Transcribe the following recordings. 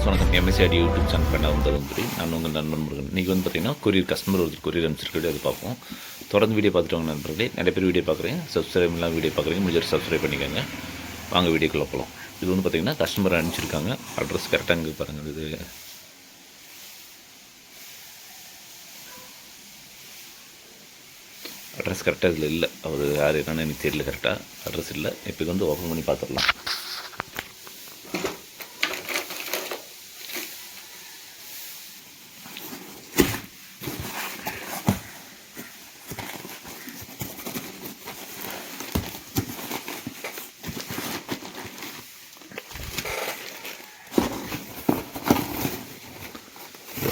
வணக்கம். எம்எஸ்சிஆடி YouTube channel பண்ண வந்து நான் உங்கள் நண்பன் முருகன். இன்றைக்கி வந்து பார்த்திங்கன்னா கொரியர் கஸ்டமர் ஒருத்தர் கொரியர் அனுப்பிச்சிருக்கே அது பார்ப்போம். தொடர்ந்து வீடியோ பார்த்துட்டு வாங்க நண்பர்களே. நிறைய பேர் வீடியோ பார்க்குறீங்க, சப்ஸ்கிரைப்லாம் வீடியோ பார்க்குறீங்க, முடிஞ்ச சப்ஸ்கிரைப் பண்ணிக்கோங்க. வாங்க வீடியோக்குள்ளே போகலாம். இது வந்து பார்த்திங்கன்னா கஸ்டமர் அனுப்பிச்சிருக்காங்க. அட்ரஸ் கரெக்டாக இங்கே பாருங்கள். இது அட்ரஸ் கரெக்டாக இதில் இல்லை. அவர் யார் என்னன்னு எனக்கு தெரியல, கரெக்டாக அட்ரஸ் இல்லை. இப்போ இது வந்து ஓப்பன் பண்ணி பார்த்துடலாம்.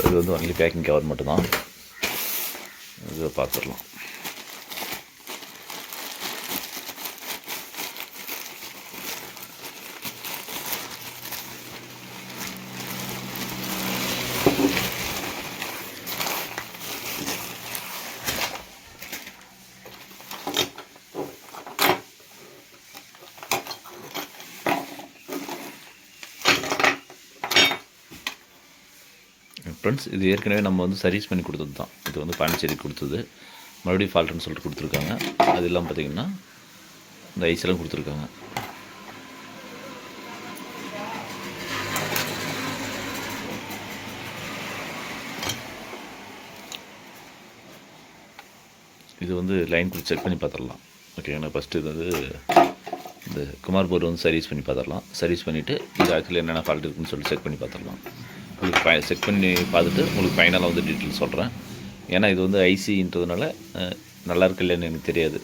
இது வந்து ஒன்லி பேக்கிங் கவர் மட்டும்தான். இதை பார்த்துடலாம். ஃப்ரெண்ட்ஸ், இது ஏற்கனவே நம்ம வந்து சர்வீஸ் பண்ணி கொடுத்தது தான். இது வந்து பாண்டிச்சேரி கொடுத்தது, மறுபடியும் ஃபால்ட்டுன்னு சொல்லிட்டு கொடுத்துருக்காங்க. அது இல்லாமல் பார்த்திங்கன்னா இந்த ஐஸ்லாம் கொடுத்துருக்காங்க. இது வந்து லைன் கொடுத்து செக் பண்ணி பார்த்துடலாம். ஓகேங்கண்ணா. ஃபஸ்ட்டு இது வந்து இந்த குமார் போர்டு வந்து சர்வீஸ் பண்ணி பார்த்துடலாம். சர்வீஸ் பண்ணிவிட்டு இது ஆக்சுவலி என்னென்ன ஃபால்ட் இருக்குதுன்னு சொல்லிட்டு செக் பண்ணி பார்த்துடலாம். உங்களுக்கு செக் பண்ணி பார்த்துட்டு உங்களுக்கு ஃபைனலாக வந்து டீட்டெயில் சொல்கிறேன். ஏன்னா இது வந்து ஐசின்றதுனால நல்லா இருக்கு இல்லைன்னு எனக்கு தெரியாது.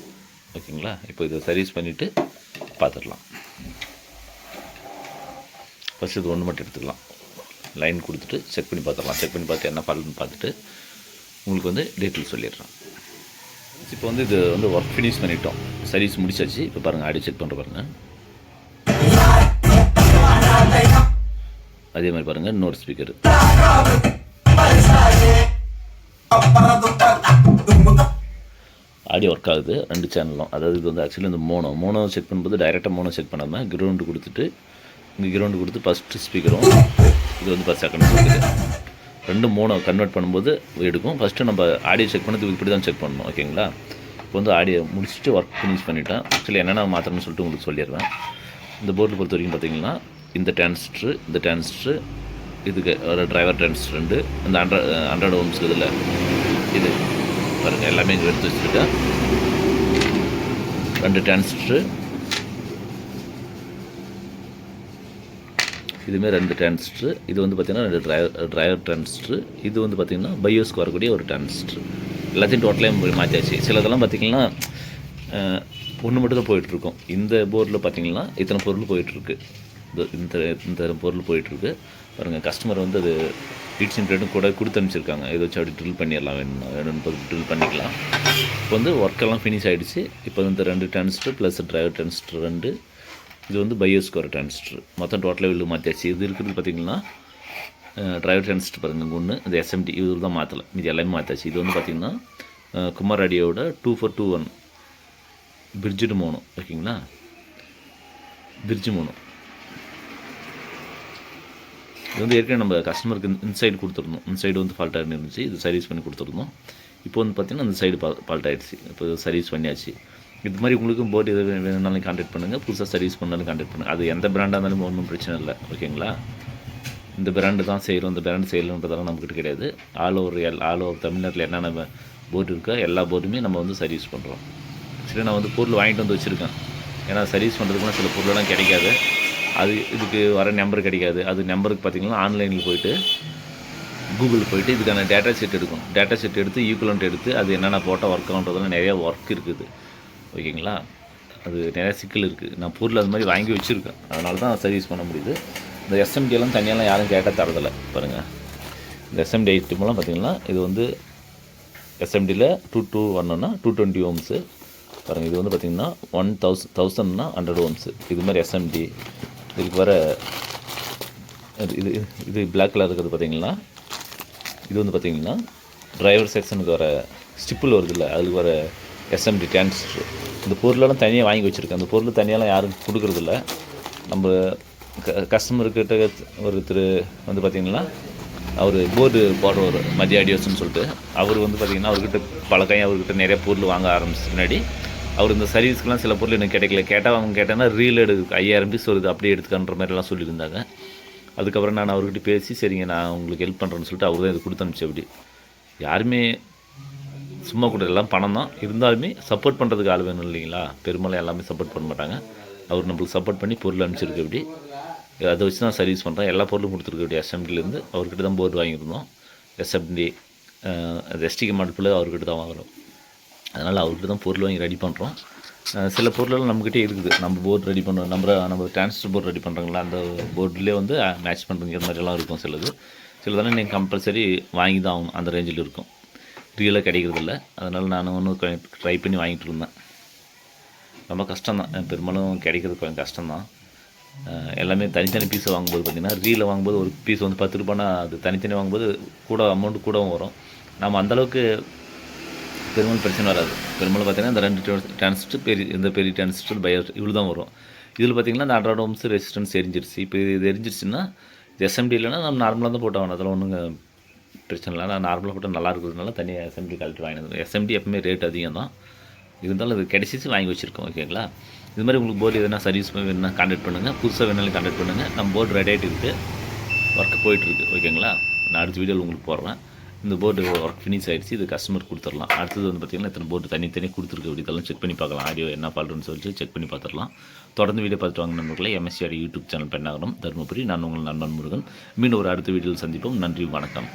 ஓகேங்களா. இப்போ இதை சர்வீஸ் பண்ணிவிட்டு பார்த்துடலாம். ஃபஸ்ட்டு இது ஒன்று மட்டும் எடுத்துக்கலாம். லைன் கொடுத்துட்டு செக் பண்ணி பார்த்துடலாம். செக் பண்ணி பார்த்து என்ன ஃபால்ட்னு பார்த்துட்டு உங்களுக்கு வந்து டீட்டெயில் சொல்லிடுறேன். இப்போ வந்து இது வந்து ஒர்க் ஃபினிஷ் பண்ணிட்டோம், சர்வீஸ் முடிச்சாச்சு. இப்போ பாருங்கள், ஆடியோ செக் பண்ணுற பாருங்கள். அதே மாதிரி பாருங்கள், இன்னொரு ஸ்பீக்கர் ஆடியோ ஒர்க் ஆகுது. 2 சேனலும். அதாவது இது வந்து ஆக்சுவலி இந்த மோனோ செக் பண்ணும்போது டைரெக்டாக மோனோ செக் பண்ணாமல் கிரவுண்டு கொடுத்துட்டு இங்கே கிரவுண்டு கொடுத்து ஃபஸ்ட்டு ஸ்பீக்கரும் இது வந்து first second speaker 2 mono convert பண்ணும்போது எடுக்கும். ஃபஸ்ட்டு நம்ம ஆடியோ செக் பண்ணது இப்படி தான் செக் பண்ணணும். ஓகேங்களா. இப்போ வந்து ஆடியோ முடிச்சுட்டு ஒர்க் ஃபினிஷ் பண்ணிவிட்டேன். ஆக்சுவலி என்னென்ன மாற்றணும்னு சொல்லிட்டு உங்களுக்கு சொல்லிடுவேன். இந்த போர்டில் பொறுத்த வரைக்கும் பார்த்தீங்கன்னா இந்த டிரான்சிஸ்டர் இதுக்கு ஒரு டிரைவர் டிரான்சிஸ்டர் 2, இந்த 100 ஓம்ஸ் இதில் இது பாருங்கள், எல்லாமே இங்கே எடுத்து வச்சுருக்கேன். 2 டிரான்சிஸ்டர், இதுமாரி 2 டிரான்சிஸ்டர். இது வந்து பார்த்திங்கன்னா 2 டிரைவர் டிரான்சிஸ்டர். இது வந்து பார்த்திங்கன்னா பயோஸ்க்கு வரக்கூடிய ஒரு டிரான்சிஸ்டர். எல்லாத்தையும் டோட்டலாக மாற்றியாச்சு. சிலதெல்லாம் பார்த்திங்கன்னா ஒன்று மட்டும் தான் போயிட்டுருக்கும். இந்த போர்டில் பார்த்திங்கன்னா இத்தனை பொருள் போயிட்டுருக்கு. இந்த பொருள் போயிட்டுருக்கு பாருங்கள். கஸ்டமர் வந்து அது ஹீட்ஸின் ரேட்டும் கூட கொடுத்து அனுப்பிச்சிருக்காங்க. இதை வச்சு அப்படி ட்ரில் பண்ணிடலாம், வேணும்னு ட்ரில் பண்ணிக்கலாம். இப்போ வந்து ஒர்க்கெல்லாம் ஃபினிஷ் ஆகிடுச்சு. இப்போ இந்த 2 டிரான்சிஸ்டர் ப்ளஸ் டிரைவர் டிரான்சிஸ்டர் 2, இது வந்து பயோஸ்க்கு ஒரு டிரான்சிஸ்டர். மொத்தம் டோட்டலாக வெளில மாற்றியாச்சு. இது இருக்கிறது பார்த்திங்கன்னா டிரைவர் டிரான்சிஸ்டர் பாருங்கள் ஒன்று, இந்த எஸ்எம்டி இது தான் மாற்றலை, இது எல்லாமே மாற்றாச்சு. இது வந்து பார்த்திங்கன்னா குமார் ஆடியோட 2421 பிரிட்ஜு மோனோ. ஓகேங்களா. பிரிட்ஜு மோனோ இது வந்து ஏற்கனவே நம்ம கஸ்டமருக்கு இன்சைடு கொடுத்துருந்தோம். இன்சைடு வந்து ஃபால்ட்டாக இருந்துச்சு, இது சர்வீஸ் பண்ணி கொடுத்துருந்தோம். இப்போ வந்து பார்த்திங்கன்னா இந்த சைடு ஃபால்ட் ஆகிடுச்சு. இப்போ சர்வீஸ் பண்ணியாச்சு. இது மாதிரி உங்களுக்கும் போர்டு எது வேணுனாலும் கான்டாக்ட் பண்ணுங்கள். புதுசாக சர்வீஸ் பண்ணாலும் கான்டாக்ட் பண்ணுங்கள். அது எந்த பிராண்டாக இருந்தாலும் ஒன்றும் பிரச்சனை இல்லை. ஓகேங்களா. இந்த பிராண்டு தான் செய்கிறோம், இந்த பிராண்டு செய்யணுன்றதெல்லாம் நம்மக்கிட்ட கிடையாது. ஆல் ஓவர் தமிழ்நாட்டில் என்னென்ன போர்டு இருக்கோ எல்லா போர்டுமே நம்ம வந்து சர்வீஸ் பண்ணுறோம். சரி, நான் வந்து பொருள் வாங்கிட்டு வந்து வச்சுருக்கேன். ஏன்னா சர்வீஸ் பண்ணுறதுக்குலாம் சில பொருளெல்லாம் கிடைக்காது. அது இதுக்கு வர நம்பர் கிடைக்காது. அது நம்பருக்கு பார்த்திங்கன்னா ஆன்லைனில் போய்ட்டு கூகுளில் போய்ட்டு இதுக்கான டேட்டா செட் எடுக்கணும். டேட்டா செட் எடுத்து ஈக்குவலண்ட் எடுத்து அது என்னென்ன போட்டால் ஒர்க் ஆகுன்றதெல்லாம் நிறையா ஒர்க் இருக்குது. ஓகேங்களா. அது நிறையா சிக்கல் இருக்குது. நான் பொருள் அது மாதிரி வாங்கி வச்சுருக்கேன், அதனால தான் சர்வீஸ் பண்ண முடியுது. இந்த எஸ்எம்டியெல்லாம் தனியெல்லாம் யாரும் கேட்டால் தரதில்லை. பாருங்கள், இந்த எஸ்எம்டி ஐட்டமெல்லாம் பார்த்திங்கன்னா இது வந்து எஸ்எம்டியில் 2211னா 220 ஓம்ஸு. பாருங்கள், இது வந்து பார்த்திங்கன்னா 1000னா 100 ஓம்ஸு. இது மாதிரி எஸ்எம்டி. இதுக்கு வர இது பிளாக் கலர் இருக்கிறது பார்த்திங்கன்னா இது வந்து பார்த்திங்கன்னா டிரைவர் செக்ஷனுக்கு வர ஸ்டிப்பில் வருது இல்லை, அதுக்கு வர எஸ்எம்டி டிரான்சிஸ்டர். இந்த பொருளெல்லாம் தனியாக வாங்கி வச்சுருக்கேன். அந்த பொருள் தனியாலாம் யாரும் கொடுக்குறதில்ல. நம்ம கஸ்டமர்கிட்ட ஒருத்தர் வந்து பார்த்திங்கன்னா அவர் போர்டு போடுறவர் மதியாடியோஸ்ன்னு சொல்லிட்டு அவர் வந்து பார்த்திங்கன்னா அவர்கிட்ட பழக்கம், அவர்கிட்ட நிறைய பொருள் வாங்க ஆரம்பிச்சு முன்னாடி அவர் இந்த சர்வீஸ்க்கெலாம் சில பொருள் எனக்கு கிடைக்கல. கேட்டால் அவங்க கேட்டாங்கன்னா ரீல் எடுக்கு 5000 பீஸ் வருது அப்படியே எடுத்துக்கான்ற மாதிரிலாம் சொல்லியிருந்தாங்க. அதுக்கப்புறம் நான் அவர்கிட்ட பேசி சரிங்க நான் உங்களுக்கு ஹெல்ப் பண்ணுறேன்னு சொல்லிட்டு அவர் தான் இது கொடுத்து அனுப்பிச்சு. அப்படி யாருமே சும்மா கூட எல்லாம் பணம் தான் இருந்தாலுமே சப்போர்ட் பண்ணுறதுக்கு ஆள் வேணும் இல்லைங்களா. பெரும்பாலும் எல்லாமே சப்போர்ட் பண்ண மாட்டாங்க. அவர் நம்மளுக்கு சப்போர்ட் பண்ணி பொருள் அனுப்பிச்சிருக்கு. அப்படி அதை வச்சு தான் சர்வீஸ் பண்ணுறேன். எல்லா பொருளும் கொடுத்துருக்கு. அப்படி எஸ்எம்டிலேருந்து அவர்கிட்ட தான் போர்டு வாங்கியிருந்தோம். எஸ்எம்டி அது எஸ்டிகே மாடல் அவர்கிட்ட தான் வாங்குகிறோம். அதனால் அவர்கிட்ட தான் பொருள் வாங்கி ரெடி பண்ணுறோம். சில பொருளெல்லாம் நம்மக்கிட்டே இருக்குது. நம்ம போர்டு ரெடி பண்ணுறோம், நம்ம டிரான்ஸ்டர் போர்டு ரெடி பண்ணுறாங்களா அந்த போர்டுலேயே வந்து மேட்ச் பண்ணுறங்கிற மாதிரிலாம் இருக்கும். சிலதெல்லாம் நீங்கள் கம்பல்சரி வாங்கி தான் ஆகணும். அந்த ரேஞ்சில் இருக்கும். ரியலாக கிடைக்கிறதில்ல. அதனால் நான் ஒன்றும் ட்ரை பண்ணி வாங்கிட்டு இருந்தேன். ரொம்ப கஷ்டம்தான், பெரும்பாலும் கிடைக்கிறது கொஞ்சம் கஷ்டம்தான். எல்லாமே தனித்தனி பீஸை வாங்கும்போது பார்த்திங்கன்னா ரீலை வாங்கும்போது ஒரு பீஸ் வந்து 10 ரூபானா அது தனித்தனி வாங்கும்போது கூட அமௌண்ட்டு கூடவும் வரும். நம்ம அந்தளவுக்கு பெரும்பாலும் பிரச்சனை வராது. பெரும்பாலும் பார்த்திங்கன்னா இந்த 2 டிரான்சிஸ்டர் இந்த பெரிய டிரான்சிஸ்டர் பையர் இவ்வளோ தான் வரும். இதில் பார்த்திங்கன்னா இந்த 100 ஓம்ஸ் ரெசிஸ்டன்ஸ் எரிஞ்சிருச்சு. இப்போ இது எரிஞ்சிருச்சுன்னா இது எஸ்எம்டி இல்லைன்னா நம்ம நார்மலாக தான் போட்டாகணும். அதெல்லாம் ஒன்றுங்க பிரச்சனை இல்லை. நான் நார்மலாக போட்டால் நல்லா இருக்கிறதுனால தனியாக எஸ்எம்டி கழட்டி வாங்கினது. எஸ்எம்டி எப்பவுமே ரேட் அதிகம் தான், இருந்தாலும் அது கிடைச்சிச்சு வாங்கி வச்சுருக்கோம். ஓகேங்களா. இது மாதிரி உங்களுக்கு போர்டு எதனா சர்வீஸ் வேணுன்னா கான்டாக்ட் பண்ணுங்கள். புதுசாக வேணாலும் கான்டாக்ட் பண்ணுங்கள். நம்ம போர்டு ரெடி ஆகிட்டு இருக்குது, ஒர்க்கு போயிட்டுருக்கு. ஓகேங்களா. நான் அடுத்த வீடியோவில் உங்களுக்கு போடுறேன். இந்த போர்டு ஒர்க் ஃபினிஷ் ஆகிடுச்சு. இது கஸ்டமர் கொடுத்துடலாம். அடுத்தது வந்து பார்த்திங்கன்னா இத்தனை போர்டு தனித்தனி கொடுத்துருக்கு. அப்படி இதெல்லாம் செக் பண்ணி பார்க்கலாம். ஆடியோ என்ன ஃபால்ட்டுன்னு சொல்லிட்டு செக் பண்ணி பார்த்துடலாம். தொடர்ந்து வீடியோ பார்த்துட்டு வாங்க நண்பர்களே. MSCRD YouTube channel Pennagaram Dharmapuri. நான் உங்கள் நண்பன் முருகன். மீண்டும் ஒரு அடுத்த வீடியோவில் சந்திப்போம். நன்றி, வணக்கம்.